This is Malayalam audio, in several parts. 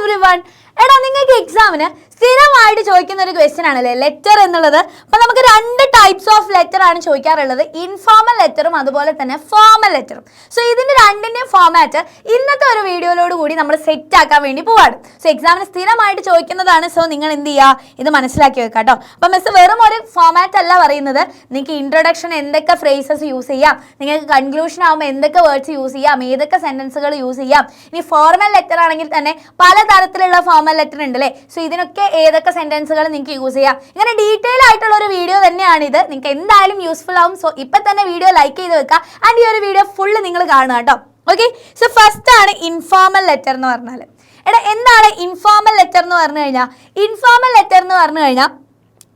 everyone. എടാ നിങ്ങൾക്ക് എക്സാമിന് സ്ഥിരമായിട്ട് ചോദിക്കുന്ന ഒരു ക്വസ്റ്റ്യൻ ആണല്ലേ ലെറ്റർ എന്നുള്ളത്. അപ്പോൾ നമുക്ക് രണ്ട് ടൈപ്സ് ഓഫ് ലെറ്റർ ആണ് ചോദിക്കാറുള്ളത്, ഇൻഫോർമൽ ലെറ്ററും അതുപോലെ തന്നെ ഫോർമൽ ലെറ്ററും. സോ ഇതിന്റെ രണ്ടിന്റെയും ഫോമാറ്റ് ഇന്നത്തെ ഒരു വീഡിയോയിലോട് കൂടി നമ്മൾ സെറ്റ് ആക്കാൻ വേണ്ടി പോവാണ്. സോ എക്സാമിന് സ്ഥിരമായിട്ട് ചോദിക്കുന്നതാണ്. സോ നിങ്ങൾ എന്ത് ചെയ്യുക, ഇത് മനസ്സിലാക്കി വെക്കുക കേട്ടോ. അപ്പോൾ മിസ് വെറും ഒരു ഫോമാറ്റ് അല്ല പറയുന്നത്, നിങ്ങൾക്ക് ഇൻട്രൊഡക്ഷൻ എന്തൊക്കെ ഫ്രേസസ് യൂസ് ചെയ്യാം, നിങ്ങൾക്ക് കൺക്ലൂഷൻ ആകുമ്പോൾ എന്തൊക്കെ വേർഡ്സ് യൂസ് ചെയ്യാം, ഏതൊക്കെ സെന്റൻസുകൾ യൂസ് ചെയ്യാം. ഇനി ഫോർമൽ ലെറ്റർ ആണെങ്കിൽ തന്നെ പലതരത്തിലുള്ള ഫോർമൽ ലെറ്റർ ഉണ്ട് അല്ലേ. സോ ഇതിനൊക്കെ ഏതൊക്കെ സെന്റൻസുകൾ നിങ്ങൾക്ക് യൂസ് ചെയ്യാം, ഇങ്ങനെ ഡീറ്റെയിൽ ആയിട്ടുള്ള ഒരു വീഡിയോ തന്നെയാണ് ഇത്. നിങ്ങൾക്ക് എന്തായാലും യൂസ്ഫുൾ ആവും. സോ ഇപ്പം തന്നെ വീഡിയോ ലൈക്ക് ചെയ്ത് വെക്കുക ആൻഡ് ഈ ഒരു വീഡിയോ ഫുള്ള് നിങ്ങൾ കാണുക കേട്ടോ. ഓക്കെ, സോ ഫസ്റ്റ് ആണ് ഇൻഫോർമൽ ലെറ്റർ എന്ന് പറഞ്ഞാൽ. എടാ എന്താണ് ഇൻഫോർമൽ ലെറ്റർ എന്ന് പറഞ്ഞു കഴിഞ്ഞാൽ? ഇൻഫോർമൽ ലെറ്റർ എന്ന് പറഞ്ഞു കഴിഞ്ഞാൽ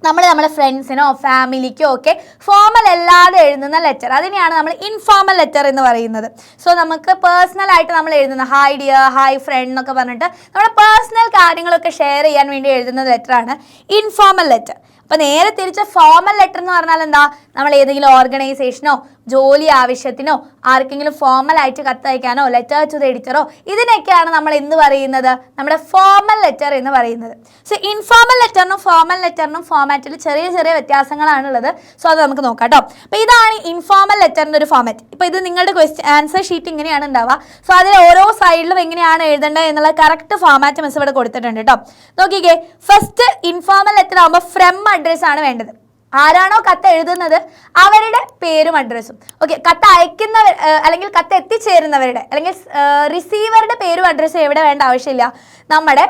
നമ്മൾ നമ്മുടെ ഫ്രണ്ട്സിനോ ഫാമിലിക്കോ ഒക്കെ ഫോർമൽ അല്ലാതെ എഴുതുന്ന ലെറ്റർ, അതിനെയാണ് നമ്മൾ ഇൻഫോർമൽ ലെറ്റർ എന്ന് പറയുന്നത്. സോ നമുക്ക് പേഴ്സണൽ ആയിട്ട് നമ്മൾ എഴുതുന്ന ഹായ് ഡിയർ, ഹായ് ഫ്രണ്ട് എന്നൊക്കെ പറഞ്ഞിട്ട് നമ്മുടെ പേഴ്സണൽ കാര്യങ്ങളൊക്കെ ഷെയർ ചെയ്യാൻ വേണ്ടി എഴുതുന്ന ലെറ്ററാണ് ഇൻഫോർമൽ ലെറ്റർ. അപ്പോൾ നേരെ തിരിച്ച് ഫോർമൽ ലെറ്റർ എന്ന് പറഞ്ഞാൽ എന്താ, നമ്മൾ ഏതെങ്കിലും ഓർഗനൈസേഷനോ ജോലി ആവശ്യത്തിനോ ആർക്കെങ്കിലും ഫോർമലായിട്ട് കത്തയക്കാനോ ലെറ്റർ ടു ദ എഡിറ്ററോ ഇതിനൊക്കെയാണ് നമ്മൾ എന്ത് പറയുന്നത്, നമ്മുടെ ഫോർമൽ ലെറ്റർ എന്ന് പറയുന്നത്. സോ ഇൻഫോർമൽ ലെറ്ററിനും ഫോർമൽ ലെറ്ററിനും ഫോമാറ്റിൽ ചെറിയ ചെറിയ വ്യത്യാസങ്ങളാണുള്ളത്. സോ അത് നമുക്ക് നോക്കാം കേട്ടോ. അപ്പോൾ ഇതാണ് ഇൻഫോർമൽ ലെറ്ററിൻ്റെ ഒരു ഫോമാറ്റ്. ഇപ്പോൾ ഇത് നിങ്ങളുടെ ആൻസർ ഷീറ്റ് ഇങ്ങനെയാണ് ഉണ്ടാവുക. സോ അതിൽ ഓരോ സൈഡിലും എങ്ങനെയാണ് എഴുതേണ്ടത് എന്നുള്ള കറക്റ്റ് ഫോമാറ്റ് മിസ് ഇവിടെ കൊടുത്തിട്ടുണ്ട് കേട്ടോ. നോക്കിക്കേ, ഫസ്റ്റ് ഇൻഫോർമൽ ലെറ്റർ ആകുമ്പോൾ ഫ്രം അഡ്രസ് ആണ് വേണ്ടത്. ആരാണോ കത്ത് എഴുതുന്നത് അവരുടെ പേരും അഡ്രസ്സും. ഓക്കെ, കത്ത് അയക്കുന്നവർ അല്ലെങ്കിൽ കത്ത് എത്തിച്ചേരുന്നവരുടെ അല്ലെങ്കിൽ റിസീവറുടെ പേരും അഡ്രസ്സും എവിടെ വേണ്ട ആവശ്യമില്ല, നമ്മുടെ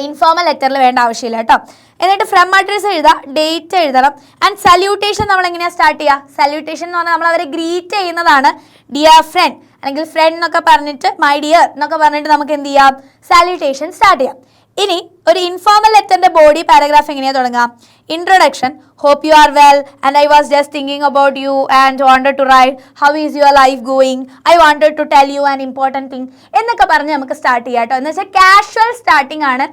ഇൻഫോർമൽ ലെറ്ററിൽ വേണ്ട ആവശ്യമില്ല കേട്ടോ. എന്നിട്ട് ഫ്രം അഡ്രസ്സ് എഴുതാം, ഡേറ്റ് എഴുതണം. ആൻഡ് സല്യൂട്ടേഷൻ നമ്മൾ എങ്ങനെയാണ് സ്റ്റാർട്ട് ചെയ്യുക? സല്യൂട്ടേഷൻ എന്ന് പറഞ്ഞാൽ നമ്മൾ അവരെ ഗ്രീറ്റ് ചെയ്യുന്നതാണ്. ഡിയർ ഫ്രണ്ട് അല്ലെങ്കിൽ ഫ്രണ്ട് എന്നൊക്കെ പറഞ്ഞിട്ട് മൈ ഡിയർ എന്നൊക്കെ പറഞ്ഞിട്ട് നമുക്ക് എന്ത് ചെയ്യാം, സാല്യൂട്ടേഷൻ സ്റ്റാർട്ട് ചെയ്യാം. ഇനി ഒരു ഇൻഫോർമൽ ലെറ്ററിന്റെ ബോഡി പാരഗ്രാഫ് എങ്ങനെയാണ് തുടങ്ങാം? Introduction, hope you are well and I was just thinking about you and wanted to write, how is your life going, I wanted to tell you an important thing എന്നൊക്കെ പറഞ്ഞ് നമുക്ക് സ്റ്റാർട്ട് ചെയ്യാം കേട്ടോ. എന്ന് വെച്ചാൽ കാഷ്വൽ സ്റ്റാർട്ടിംഗ് ആണ്.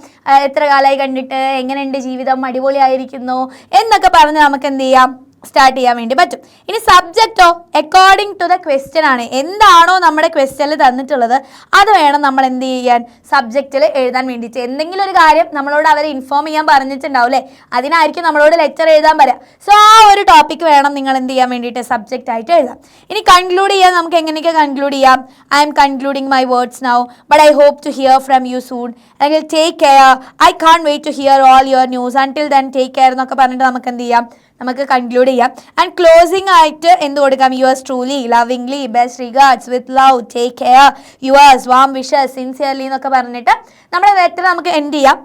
എത്ര കാലമായി കണ്ടിട്ട്, എങ്ങനെയുണ്ട് ജീവിതം, അടിപൊളിയായിരിക്കുന്നു എന്നൊക്കെ പറഞ്ഞ് നമുക്ക് എന്ത് ചെയ്യാം, സ്റ്റാർട്ട് ചെയ്യാൻ വേണ്ടി പറ്റും. ഇനി സബ്ജക്റ്റോ അക്കോർഡിംഗ് ടു ദ ക്വസ്റ്റ്യൻ ആണ്. എന്താണോ നമ്മുടെ ക്വസ്റ്റ്യനിൽ തന്നിട്ടുള്ളത് അത് വേണം നമ്മൾ എന്ത് ചെയ്യാൻ, സബ്ജക്റ്റിൽ എഴുതാൻ വേണ്ടിയിട്ട്. എന്തെങ്കിലും ഒരു കാര്യം നമ്മളോട് അവരെ ഇൻഫോം ചെയ്യാൻ പറഞ്ഞിട്ടുണ്ടാവും അല്ലേ, അതിനായിരിക്കും നമ്മളോട് ലെറ്റർ എഴുതാൻ പറയാം. സോ ആ ഒരു ടോപ്പിക്ക് വേണം നിങ്ങൾ എന്ത് ചെയ്യാൻ വേണ്ടിയിട്ട് സബ്ജക്റ്റ് ആയിട്ട് എഴുതാം. ഇനി കൺക്ലൂഡ് ചെയ്യാൻ നമുക്ക് എങ്ങനെയൊക്കെ കൺക്ലൂഡ് ചെയ്യാം? I am concluding my words now but I hope to hear from you soon, അല്ലെങ്കിൽ take care, I can't wait to hear all your news until then take care എന്നൊക്കെ പറഞ്ഞിട്ട് നമുക്ക് എന്ത് ചെയ്യാം, നമുക്ക് കൺക്ലൂഡ് ചെയ്യാം. ആൻഡ് ക്ലോസിംഗ് ആയിട്ട് എന്ത് കൊടുക്കാം? Yours truly, lovingly, best regards, with love, take care, yours, warm wishes, sincerely എന്നൊക്കെ പറഞ്ഞിട്ട് നമ്മുടെ ലെറ്റർ നമുക്ക് എൻഡ് ചെയ്യാം.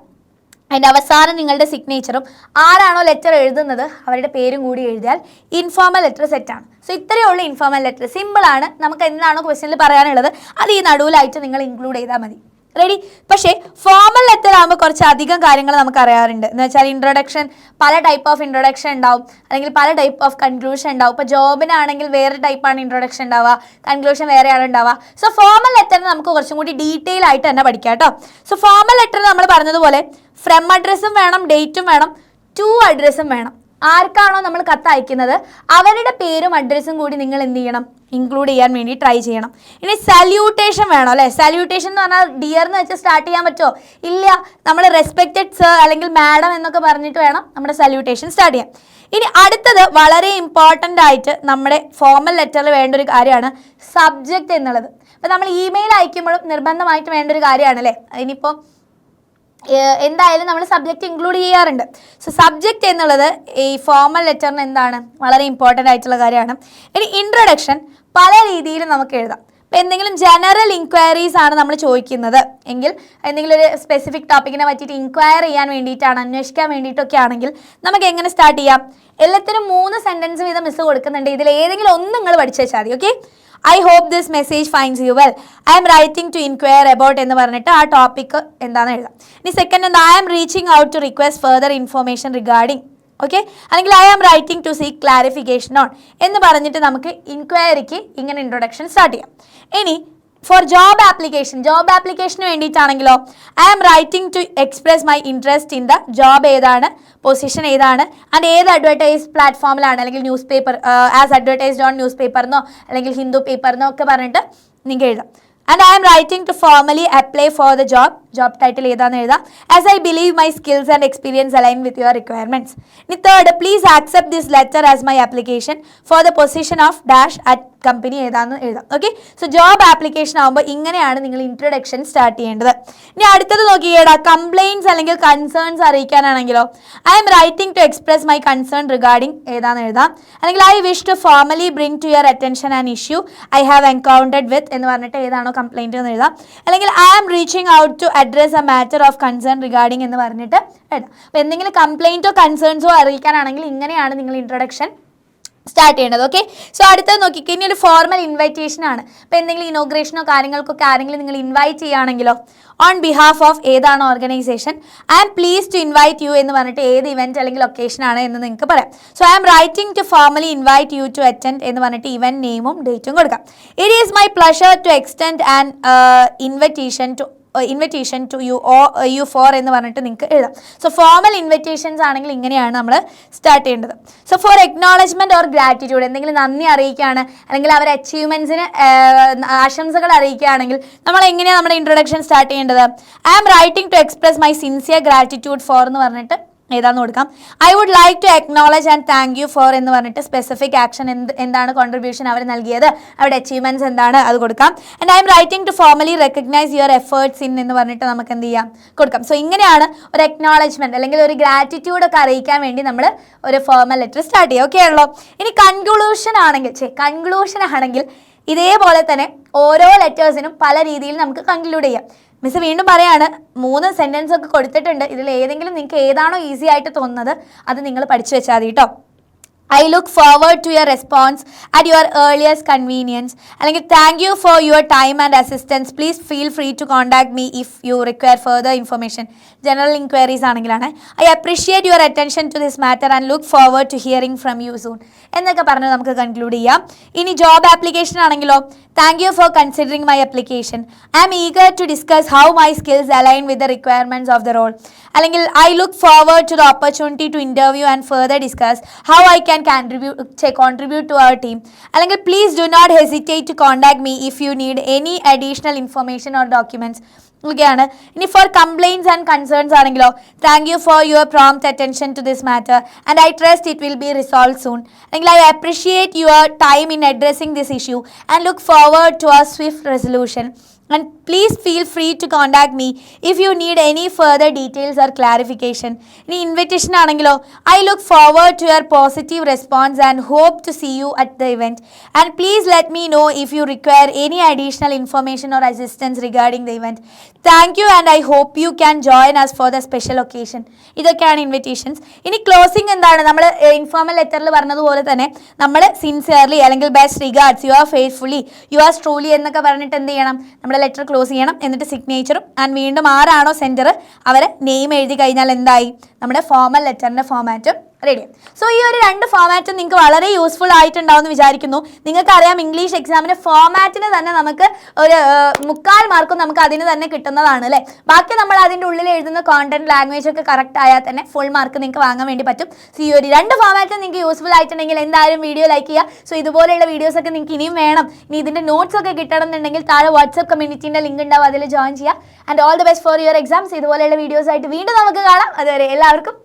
അതിൻ്റെ അവസാനം നിങ്ങളുടെ സിഗ്നേച്ചറും ആരാണോ ലെറ്റർ എഴുതുന്നത് അവരുടെ പേരും കൂടി എഴുതിയാൽ ഇൻഫോർമൽ ലെറ്റർ സെറ്റാണ്. സോ ഇത്രയേ ഉള്ളൂ ഇൻഫോർമൽ ലെറ്റർ. സിമ്പിളാണ്. നമുക്ക് എന്താണോ ക്വസ്റ്റ്യനിൽ പറയാനുള്ളത് അത് ഈ നടുവിലായിട്ട് നിങ്ങൾ ഇൻക്ലൂഡ് ചെയ്താൽ മതി. റെഡി? പക്ഷേ ഫോർമൽ ലെറ്റർ ആകുമ്പോൾ കുറച്ച് അധികം കാര്യങ്ങൾ നമുക്ക് അറിയാറുണ്ട്. എന്ന് വെച്ചാൽ ഇൻട്രൊഡക്ഷൻ, പല ടൈപ്പ് ഓഫ് ഇൻട്രൊഡക്ഷൻ ഉണ്ടാവും, അല്ലെങ്കിൽ പല ടൈപ്പ് ഓഫ് കൺക്ലൂഷൻ ഉണ്ടാവും. ഇപ്പോൾ ജോബിനാണെങ്കിൽ വേറെ ടൈപ്പാണ് ഇൻട്രൊഡക്ഷൻ ഉണ്ടാവുക, കൺക്ലൂഷൻ വേറെയാണ് ഉണ്ടാവുക. സോ ഫോർമൽ ലെറ്ററിന് നമുക്ക് കുറച്ചും കൂടി ഡീറ്റെയിൽ ആയിട്ട് തന്നെ പഠിക്കാം കേട്ടോ. സോ ഫോർമൽ ലെറ്റർ നമ്മൾ പറഞ്ഞതുപോലെ ഫ്രം അഡ്രസ്സും വേണം, ഡേറ്റും വേണം, ടു അഡ്രസ്സും വേണം. ആർക്കാണോ നമ്മൾ കത്ത് അയക്കുന്നത് അവരുടെ പേരും അഡ്രസ്സും കൂടി നിങ്ങൾ എന്ത് ചെയ്യണം, ഇൻക്ലൂഡ് ചെയ്യാൻ വേണ്ടി ട്രൈ ചെയ്യണം. ഇനി സല്യൂട്ടേഷൻ വേണം അല്ലേ. സല്യൂട്ടേഷൻ എന്ന് പറഞ്ഞാൽ ഡിയർ എന്ന് വെച്ച് സ്റ്റാർട്ട് ചെയ്യാൻ പറ്റുമോ? ഇല്ല. നമ്മൾ റെസ്പെക്റ്റഡ് സർ അല്ലെങ്കിൽ മാഡം എന്നൊക്കെ പറഞ്ഞിട്ട് വേണം നമ്മുടെ സല്യൂട്ടേഷൻ സ്റ്റാർട്ട് ചെയ്യാൻ. ഇനി അടുത്തത് വളരെ ഇമ്പോർട്ടൻ്റ് ആയിട്ട് നമ്മുടെ ഫോർമൽ ലെറ്ററിൽ വേണ്ട ഒരു കാര്യമാണ് സബ്ജക്റ്റ് എന്നുള്ളത്. അപ്പോൾ നമ്മൾ ഇമെയിൽ അയക്കുമ്പോഴും നിർബന്ധമായിട്ട് വേണ്ട ഒരു കാര്യമാണ് അല്ലേ. ഇനിയിപ്പോൾ എന്തായാലും നമ്മൾ സബ്ജക്റ്റ് ഇൻക്ലൂഡ് ചെയ്യാറുണ്ട്. സോ സബ്ജക്റ്റ് എന്നുള്ളത് ഈ ഫോർമൽ ലെറ്ററിന് എന്താണ്, വളരെ ഇമ്പോർട്ടൻ്റ് ആയിട്ടുള്ള കാര്യമാണ്. ഇനി ഇൻട്രൊഡക്ഷൻ പല രീതിയിൽ നമുക്ക് എഴുതാം. ഇപ്പോൾ എന്തെങ്കിലും ജനറൽ ഇൻക്വയറീസ് ആണ് നമ്മൾ ചോദിക്കുന്നത് എങ്കിൽ, എന്തെങ്കിലും ഒരു സ്പെസിഫിക് ടോപ്പിക്കിനെ പറ്റിയിട്ട് ഇൻക്വയർ ചെയ്യാൻ വേണ്ടിയിട്ടാണ്, അന്വേഷിക്കാൻ വേണ്ടിയിട്ടൊക്കെ ആണെങ്കിൽ നമുക്ക് എങ്ങനെ സ്റ്റാർട്ട് ചെയ്യാം? എല്ലാത്തിനും 3 സെൻറ്റൻസ് വീതം മിസ് കൊടുക്കുന്നുണ്ട്. ഇതിൽ ഏതെങ്കിലും ഒന്ന് നിങ്ങൾ പഠിച്ചു വെച്ചാൽ മതി. Okay, I hope this message finds you well, I am writing to inquire about എന്ന് പറഞ്ഞിട്ട് ആ ടോപ്പിക്ക് എന്താണെന്ന് എഴുതാം. ഇനി സെക്കൻഡ് എന്താ? I am reaching out to request further information regarding, okay, അല്ലെങ്കിൽ I am writing to seek clarification on എന്ന് പറഞ്ഞിട്ട് നമുക്ക് ഇൻക്വയറിക്ക് ഇങ്ങനെ ഇൻട്രൊഡക്ഷൻ സ്റ്റാർട്ട് ചെയ്യാം. ഇനി ഫോർ ജോബ് ആപ്ലിക്കേഷന് വേണ്ടിയിട്ടാണെങ്കിലോ I am writing to express my interest in the job, ഏതാണ് പൊസിഷൻ, ഏതാണ് ആൻഡ് ഏത് അഡ്വർടൈസ് പ്ലാറ്റ്ഫോമിലാണ്, അല്ലെങ്കിൽ newspaper as advertised on news പേപ്പറിനോ അല്ലെങ്കിൽ ഹിന്ദു പേപ്പറിനോ ഒക്കെ പറഞ്ഞിട്ട് നിങ്ങൾക്ക് എഴുതാം. And I am writing to formally apply for the job title ഏതാണെന്ന് എഴുതാം. As I believe my skills and experience align with your requirements. ഇനി third, please accept this letter as my application for the position of dash at company ഏതാണെന്ന് എഴുതാം. ഓക്കെ, സോ ജോബ് ആപ്ലിക്കേഷൻ ആകുമ്പോൾ ഇങ്ങനെയാണ് നിങ്ങൾ ഇൻട്രൊഡക്ഷൻ സ്റ്റാർട്ട് ചെയ്യേണ്ടത്. ഇനി അടുത്തത് നോക്കിയേടാ, കംപ്ലയിൻസ് അല്ലെങ്കിൽ കൺസേൺസ് അറിയിക്കാനാണെങ്കിലോ I am writing to express my concern regarding ഏതാണെന്ന് എഴുതാം. അല്ലെങ്കിൽ I wish to formally bring to your attention an issue I have encountered with എന്ന് പറഞ്ഞിട്ട് ഏതാണോ കംപ്ലയിൻറ്റ് എന്ന് എഴുതാം. അല്ലെങ്കിൽ I am reaching out to address a matter of concern regarding എന്ന് പറഞ്ഞിട്ട് എഴുതാം. അപ്പോൾ എന്തെങ്കിലും കംപ്ലയിൻറ്റോ കൺസേൺസോ അറിയിക്കാനാണെങ്കിൽ ഇങ്ങനെയാണ് നിങ്ങൾ ഇൻട്രൊഡക്ഷൻ സ്റ്റാർട്ട് ചെയ്യേണ്ടത്. ഓക്കെ, സോ അടുത്തത് നോക്കിക്കോ, ഇനി ഒരു ഫോർമൽ ഇൻവൈറ്റേഷൻ ആണ്. അപ്പോൾ എന്തെങ്കിലും ഇനോഗ്രേഷനോ കാര്യങ്ങൾക്കൊക്കെ ആരെങ്കിലും നിങ്ങൾ ഇൻവൈറ്റ് ചെയ്യുകയാണെങ്കിലോ ഓൺ ബിഹാഫ് ഓഫ് ഏതാണ് organisation I am please to invite you എന്ന് പറഞ്ഞിട്ട് ഏത് ഇവൻറ്റ് അല്ലെങ്കിൽ ലൊക്കേഷൻ ആണ് എന്ന് നിങ്ങൾക്ക് പറയാം. So I am writing to formally invite you to attend എന്ന് പറഞ്ഞിട്ട് ഇവൻറ്റ് നെയിമും ഡേറ്റും കൊടുക്കാം. It is my pleasure to extend an invitation to you for എന്ന് പറഞ്ഞിട്ട് നിങ്ങൾക്ക് എഴുതാം. സോ ഫോർമൽ ഇൻവിറ്റേഷൻസ് ആണെങ്കിൽ ഇങ്ങനെയാണ് നമ്മൾ സ്റ്റാർട്ട് ചെയ്യേണ്ടത്. So for acknowledgement or gratitude, എന്തെങ്കിലും നന്ദി അറിയിക്കുകയാണ് അല്ലെങ്കിൽ അവരുടെ അച്ചീവ്മെൻറ്റ്സിന് ആശംസകൾ അറിയിക്കുകയാണെങ്കിൽ നമ്മൾ എങ്ങനെയാണ് നമ്മുടെ ഇൻട്രൊഡക്ഷൻ സ്റ്റാർട്ട് ചെയ്യേണ്ടത്? I am writing to express my sincere gratitude for എന്ന് പറഞ്ഞിട്ട് ഏതാന്ന് കൊടുക്കാം. I would like to acknowledge and thank you for എന്ന് പറഞ്ഞിട്ട് സ്പെസിഫിക് ആക്ഷൻ എന്താണ് കോൺട്രിബ്യൂഷൻ അവർ നൽകിയത്, അവരുടെ അച്ചീവ്മെൻറ്റ്സ് എന്താണ് അത് കൊടുക്കാം. And I am writing to formally recognise your efforts in എന്ന് പറഞ്ഞിട്ട് നമുക്ക് എന്ത് ചെയ്യാം, കൊടുക്കാം. സോ ഇങ്ങനെയാണ് ഒരു അക്നോളജ്മെൻറ്റ് അല്ലെങ്കിൽ ഒരു ഗ്രാറ്റിറ്റ്യൂഡ് ഒക്കെ അറിയിക്കാൻ വേണ്ടി നമ്മൾ ഒരു ഫോർമൽ ലെറ്റർ സ്റ്റാർട്ട് ചെയ്യുക. ഓക്കെ ആണല്ലോ. ഇനി കൺക്ലൂഷൻ ആണെങ്കിൽ ഇതേപോലെ തന്നെ ഓരോ ലെറ്റേഴ്സിനും പല രീതിയിൽ നമുക്ക് കൺക്ലൂഡ് ചെയ്യാം. മിസ് വീണ്ടും പറയാണ്, 3 സെൻറ്റൻസ് ഒക്കെ കൊടുത്തിട്ടുണ്ട്. ഇതിൽ ഏതെങ്കിലും നിങ്ങൾക്ക് ഏതാണോ ഈസി ആയിട്ട് തോന്നുന്നത് അത് നിങ്ങൾ പഠിച്ചു വെച്ചാൽ മതി കേട്ടോ. I look forward to your response at your earliest convenience. അല്ലെങ്കിൽ thank you for your time and assistance. Please feel free to contact me if you require further information. General inquiries ആണെങ്കിലാണ്. I appreciate your attention to this matter and look forward to hearing from you soon. എന്നൊക്കെ പറഞ്ഞ് നമുക്ക് കൺക്ലൂഡ് ചെയ്യാം. ഇനി ജോബ് ആപ്ലിക്കേഷൻ ആണെങ്കിലോ thank you for considering my application. I am eager to discuss how my skills align with the requirements of the role. അല്ലെങ്കിൽ I look forward to the opportunity to interview and further discuss how I can contribute to our team. അല്ലെങ്കിൽ please do not hesitate to contact me if you need any additional information or documents. ഓക്കെയാണ്. ഇനി ഫോർ കംപ്ലയിൻസ് ആൻഡ് കൺസേൺസ് ആണെങ്കിലോ thank you for your prompt attention to this matter and I trust it will be resolve soon. അല്ലെങ്കിൽ I appreciate your time in addressing this issue and look forward to a swift resolution. And please feel free to contact me if you need any further details or clarification. ഇനി ഇൻവിറ്റേഷൻ ആണെങ്കിലോ I look forward to your positive response and hope to see you at the event. And please let me know if you require any additional information or assistance regarding the event. Thank you and I hope you can join us for the special occasion. ഇതൊക്കെയാണ് ഇൻവിറ്റേഷൻസ്. ഇനി ക്ലോസിംഗ് എന്താണ്? നമ്മൾ ഇൻഫോർമൽ ലെറ്ററിൽ പറഞ്ഞതുപോലെ തന്നെ നമ്മൾ സിൻസിയർലി അല്ലെങ്കിൽ best regards, you are faithfully, you are truly എന്നൊക്കെ പറഞ്ഞിട്ട് എന്ത് ചെയ്യണം, നമ്മുടെ ലെറ്റർ ക്ലോസ് ചെയ്യണം. എന്നിട്ട് സിഗ്നേച്ചറും ആൻഡ് വീണ്ടും ആരാണോ സെൻറ്റർ അവരെ നെയിം എഴുതി കഴിഞ്ഞാൽ എന്തായി, നമ്മുടെ ഫോർമൽ ലെറ്ററിൻ്റെ ഫോമാറ്റും റെഡി. സോ ഈ ഒരു 2 ഫോമാറ്റും നിങ്ങൾക്ക് വളരെ യൂസ്ഫുൾ ആയിട്ടുണ്ടാവുമെന്ന് വിചാരിക്കുന്നു. നിങ്ങൾക്കറിയാം ഇംഗ്ലീഷ് എക്സാമിന് ഫോമാറ്റിന് തന്നെ നമുക്ക് ഒരു 3/4 മാർക്കും നമുക്ക് അതിന് തന്നെ കിട്ടുന്നതാണ് അല്ലേ. ബാക്കി നമ്മൾ അതിൻ്റെ ഉള്ളിൽ എഴുതുന്ന കോണ്ടന്റ് ലാംഗ്വേജ് ഒക്കെ കറക്റ്റ് ആയാൽ തന്നെ ഫുൾ മാർക്ക് നിങ്ങൾക്ക് വാങ്ങാൻ വേണ്ടി പറ്റും. സോ ഈ ഒരു 2 ഫോമാറ്റും നിങ്ങൾക്ക് യൂസ്ഫുൾ ആയിട്ടുണ്ടെങ്കിൽ എന്തായാലും വീഡിയോ ലൈക്ക് ചെയ്യുക. സോ ഇതുപോലെയുള്ള വീഡിയോസ് ഒക്കെ നിങ്ങൾക്ക് ഇനിയും വേണം, ഇനി ഇതിൻ്റെ നോട്ട്സ് ഒക്കെ കിട്ടണം എന്നുണ്ടെങ്കിൽ താഴെ വാട്സ്ആപ്പ് കമ്മ്യൂണിറ്റീൻ്റെ ലിങ്ക് ഉണ്ടാവും, അതിൽ ജോയിൻ ചെയ്യുക. And all the best for your exams. ഇതുപോലെയുള്ള വീഡിയോസ് ആയിട്ട് വീണ്ടും നമുക്ക് കാണാം. അതുവരെ എല്ലാവർക്കും